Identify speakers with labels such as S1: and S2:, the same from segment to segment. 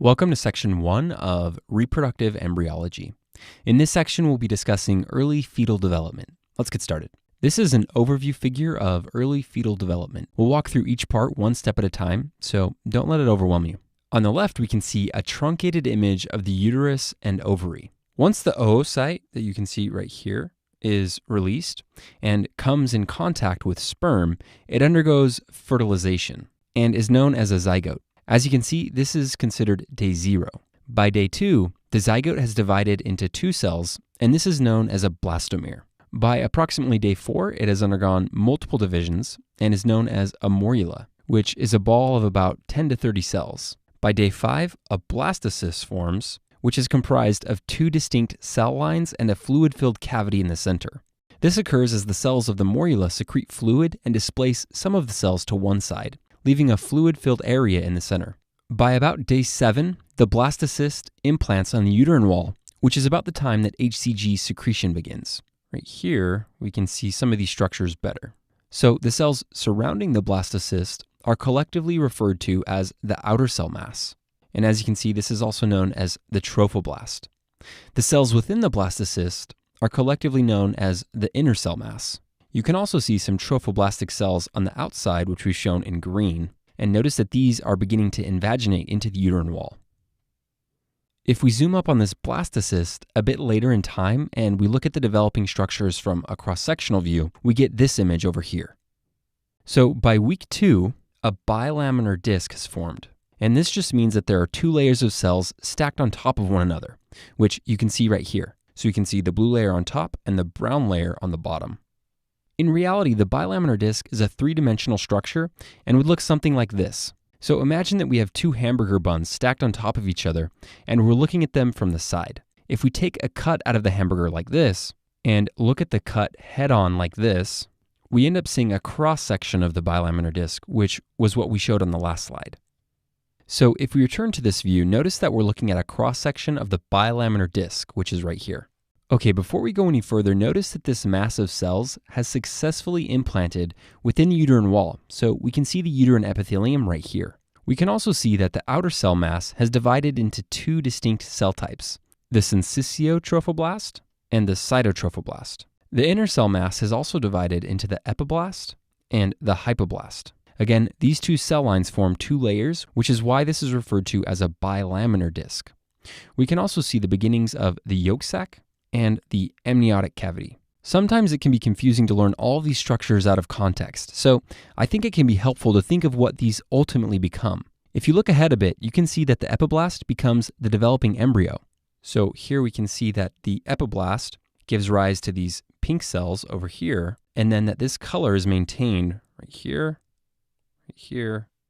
S1: Welcome to section 1 of Reproductive Embryology. In this section, we'll be discussing early fetal development. Let's get started. This is an overview figure of early fetal development. We'll walk through each part one step at a time, so don't let it overwhelm you. On the left, we can see a truncated image of the uterus and ovary. Once the oocyte that you can see right here is released and comes in contact with sperm, it undergoes fertilization and is known as a zygote. As you can see, this is considered day 0. By day 2, the zygote has divided into 2 cells, and this is known as a blastomere. By approximately day 4, it has undergone multiple divisions and is known as a morula, which is a ball of about 10 to 30 cells. By day 5, a blastocyst forms, which is comprised of 2 distinct cell lines and a fluid-filled cavity in the center. This occurs as the cells of the morula secrete fluid and displace some of the cells to one side, leaving a fluid-filled area in the center. By about day 7, the blastocyst implants on the uterine wall, which is about the time that HCG secretion begins. Right here, we can see some of these structures better. So the cells surrounding the blastocyst are collectively referred to as the outer cell mass. And as you can see, this is also known as the trophoblast. The cells within the blastocyst are collectively known as the inner cell mass. You can also see some trophoblastic cells on the outside, which we've shown in green, and notice that these are beginning to invaginate into the uterine wall. If we zoom up on this blastocyst a bit later in time and we look at the developing structures from a cross-sectional view, we get this image over here. So by week 2, a bilaminar disc has formed. And this just means that there are 2 layers of cells stacked on top of one another, which you can see right here. So you can see the blue layer on top and the brown layer on the bottom. In reality, the bilaminar disc is a 3-dimensional structure and would look something like this. So imagine that we have 2 hamburger buns stacked on top of each other, and we're looking at them from the side. If we take a cut out of the hamburger like this, and look at the cut head-on like this, we end up seeing a cross-section of the bilaminar disc, which was what we showed on the last slide. So if we return to this view, notice that we're looking at a cross-section of the bilaminar disc, which is right here. Okay, before we go any further, notice that this mass of cells has successfully implanted within the uterine wall, so we can see the uterine epithelium right here. We can also see that the outer cell mass has divided into 2 distinct cell types, the syncytiotrophoblast and the cytotrophoblast. The inner cell mass has also divided into the epiblast and the hypoblast. Again, these 2 cell lines form 2 layers, which is why this is referred to as a bilaminar disc. We can also see the beginnings of the yolk sac and the amniotic cavity. Sometimes it can be confusing to learn all these structures out of context, so I think it can be helpful to think of what these ultimately become. If you look ahead a bit, you can see that the epiblast becomes the developing embryo. So here we can see that the epiblast gives rise to these pink cells over here, and then that this color is maintained right here,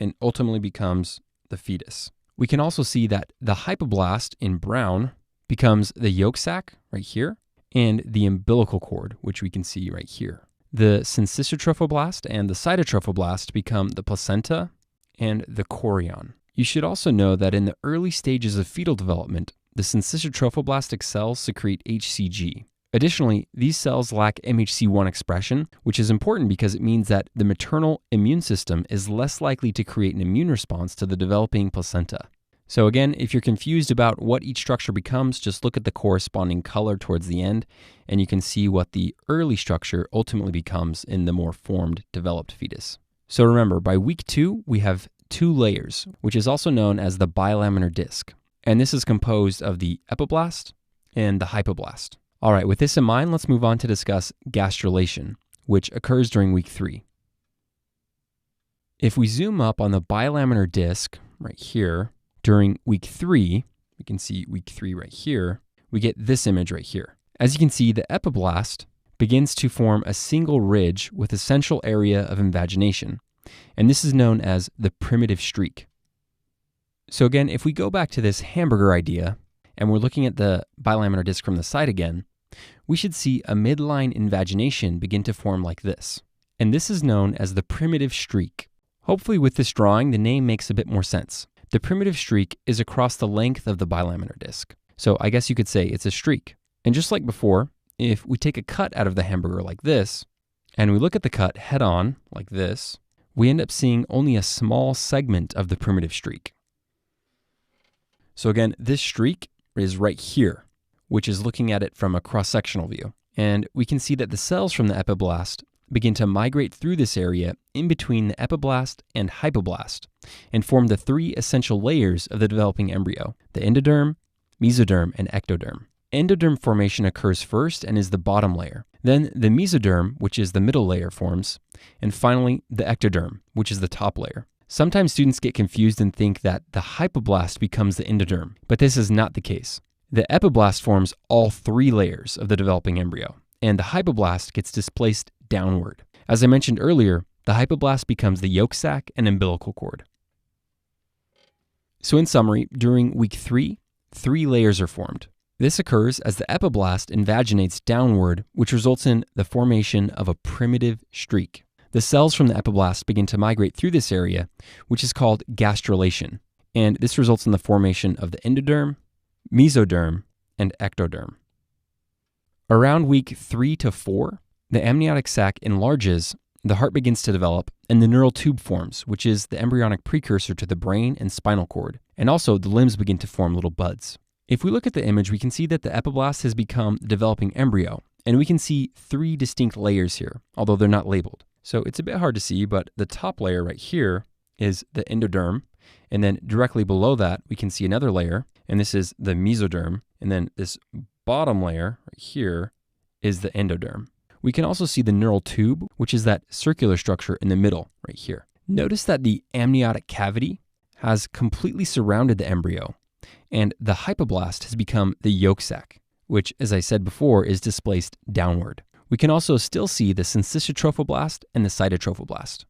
S1: and ultimately becomes the fetus. We can also see that the hypoblast in brown becomes the yolk sac right here and the umbilical cord, which we can see right here. The syncytiotrophoblast and the cytotrophoblast become the placenta and the chorion. You should also know that in the early stages of fetal development, the syncytiotrophoblastic cells secrete HCG. Additionally, these cells lack MHC1 expression, which is important because it means that the maternal immune system is less likely to create an immune response to the developing placenta. So again, if you're confused about what each structure becomes, just look at the corresponding color towards the end, and you can see what the early structure ultimately becomes in the more formed, developed fetus. So remember, by week 2, we have 2 layers, which is also known as the bilaminar disc. And this is composed of the epiblast and the hypoblast. All right, with this in mind, let's move on to discuss gastrulation, which occurs during week 3. If we zoom up on the bilaminar disc right here, during week 3, we can see week 3 right here, we get this image right here. As you can see, the epiblast begins to form a single ridge with a central area of invagination, and this is known as the primitive streak. So again, if we go back to this hamburger idea, and we're looking at the bilaminar disc from the side again, we should see a midline invagination begin to form like this. And this is known as the primitive streak. Hopefully with this drawing, the name makes a bit more sense. The primitive streak is across the length of the bilaminar disc. So I guess you could say it's a streak. And just like before, if we take a cut out of the hamburger like this, and we look at the cut head on like this, we end up seeing only a small segment of the primitive streak. So again, this streak is right here, which is looking at it from a cross-sectional view. And we can see that the cells from the epiblast begin to migrate through this area in between the epiblast and hypoblast and form the three essential layers of the developing embryo: the endoderm, mesoderm, and ectoderm. Endoderm formation occurs first and is the bottom layer. Then the mesoderm, which is the middle layer, forms. And finally, the ectoderm, which is the top layer. Sometimes students get confused and think that the hypoblast becomes the endoderm, but this is not the case. The epiblast forms all three layers of the developing embryo, and the hypoblast gets displaced downward. As I mentioned earlier, the hypoblast becomes the yolk sac and umbilical cord. So in summary, during week 3, 3 layers are formed. This occurs as the epiblast invaginates downward, which results in the formation of a primitive streak. The cells from the epiblast begin to migrate through this area, which is called gastrulation, and this results in the formation of the endoderm, mesoderm, and ectoderm. Around week 3 to 4, the amniotic sac enlarges, the heart begins to develop, and the neural tube forms, which is the embryonic precursor to the brain and spinal cord, and also the limbs begin to form little buds. If we look at the image, we can see that the epiblast has become the developing embryo, and we can see 3 distinct layers here, although they're not labeled. So it's a bit hard to see, but the top layer right here is the endoderm, and then directly below that, we can see another layer, and this is the mesoderm, and then this bottom layer right here is the endoderm. We can also see the neural tube, which is that circular structure in the middle right here. Notice that the amniotic cavity has completely surrounded the embryo, and the hypoblast has become the yolk sac, which, as I said before, is displaced downward. We can also still see the syncytotrophoblast and the cytotrophoblast.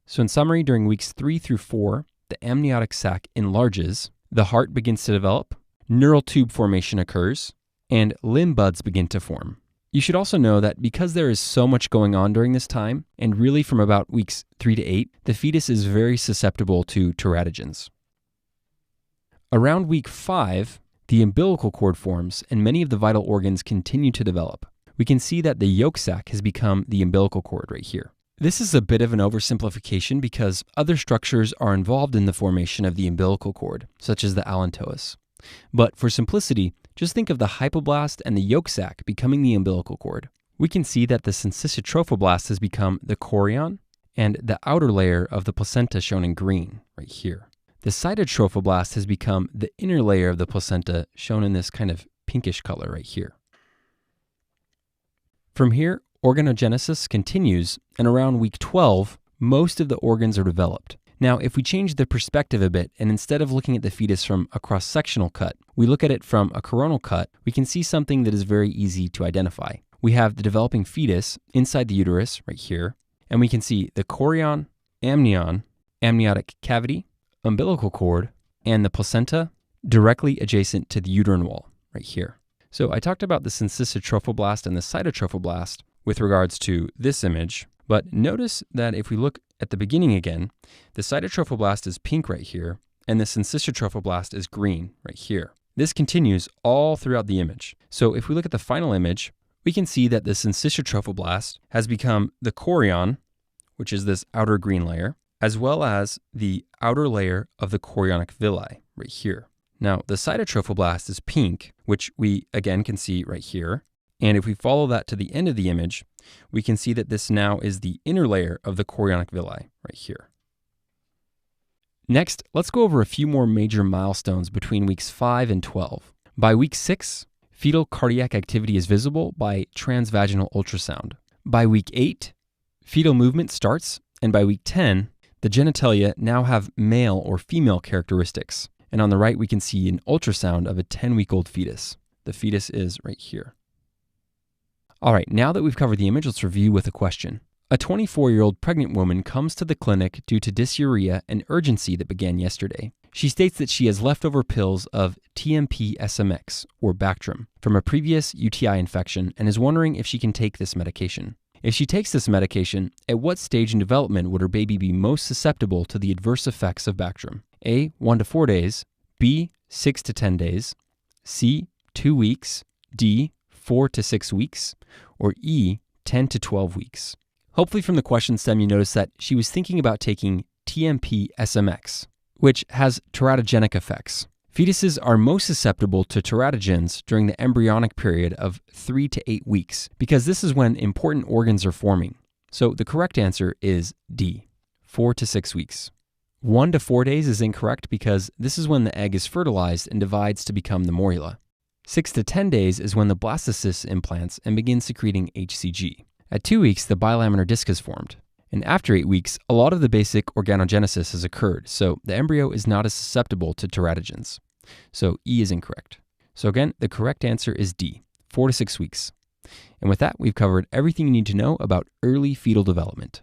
S1: So in summary, during weeks 3 through 4, the amniotic sac enlarges, the heart begins to develop, neural tube formation occurs, and limb buds begin to form. You should also know that because there is so much going on during this time, and really from about weeks 3 to 8, the fetus is very susceptible to teratogens. Around week 5, the umbilical cord forms and many of the vital organs continue to develop. We can see that the yolk sac has become the umbilical cord right here. This is a bit of an oversimplification because other structures are involved in the formation of the umbilical cord, such as the allantois. But for simplicity, just think of the hypoblast and the yolk sac becoming the umbilical cord. We can see that the syncytotrophoblast has become the chorion and the outer layer of the placenta shown in green right here. The cytotrophoblast has become the inner layer of the placenta shown in this kind of pinkish color right here. From here, organogenesis continues, and around week 12, most of the organs are developed. Now, if we change the perspective a bit, and instead of looking at the fetus from a cross-sectional cut, we look at it from a coronal cut, we can see something that is very easy to identify. We have the developing fetus inside the uterus right here, and we can see the chorion, amnion, amniotic cavity, umbilical cord, and the placenta directly adjacent to the uterine wall right here. So I talked about the syncytotrophoblast and the cytotrophoblast with regards to this image, but notice that if we look at the beginning again, the cytotrophoblast is pink right here, and the syncytotrophoblast is green right here. This continues all throughout the image. So if we look at the final image, we can see that the syncytotrophoblast has become the chorion, which is this outer green layer, as well as the outer layer of the chorionic villi right here. Now, the cytotrophoblast is pink, which we again can see right here. And if we follow that to the end of the image, we can see that this now is the inner layer of the chorionic villi right here. Next, let's go over a few more major milestones between weeks 5 and 12. By week 6, fetal cardiac activity is visible by transvaginal ultrasound. By week 8, fetal movement starts, and by week 10, the genitalia now have male or female characteristics. And on the right, we can see an ultrasound of a 10-week-old fetus. The fetus is right here. All right, now that we've covered the image, let's review with a question. A 24-year-old pregnant woman comes to the clinic due to dysuria and urgency that began yesterday. She states that she has leftover pills of TMP-SMX, or Bactrim, from a previous UTI infection and is wondering if she can take this medication. If she takes this medication, at what stage in development would her baby be most susceptible to the adverse effects of Bactrim? A, 1 to 4 days, B, 6 to 10 days, C, 2 weeks, D, 4 to 6 weeks, or E, 10 to 12 weeks. Hopefully from the question stem you notice that she was thinking about taking TMP-SMX, which has teratogenic effects. Fetuses are most susceptible to teratogens during the embryonic period of 3 to 8 weeks because this is when important organs are forming. So the correct answer is D, 4 to 6 weeks. 1 to 4 days is incorrect because this is when the egg is fertilized and divides to become the morula. 6 to 10 days is when the blastocyst implants and begins secreting HCG. At 2 weeks, the bilaminar disc is formed. And after 8 weeks, a lot of the basic organogenesis has occurred, so the embryo is not as susceptible to teratogens. So E is incorrect. So again, the correct answer is D, 4 to 6 weeks. And with that, we've covered everything you need to know about early fetal development.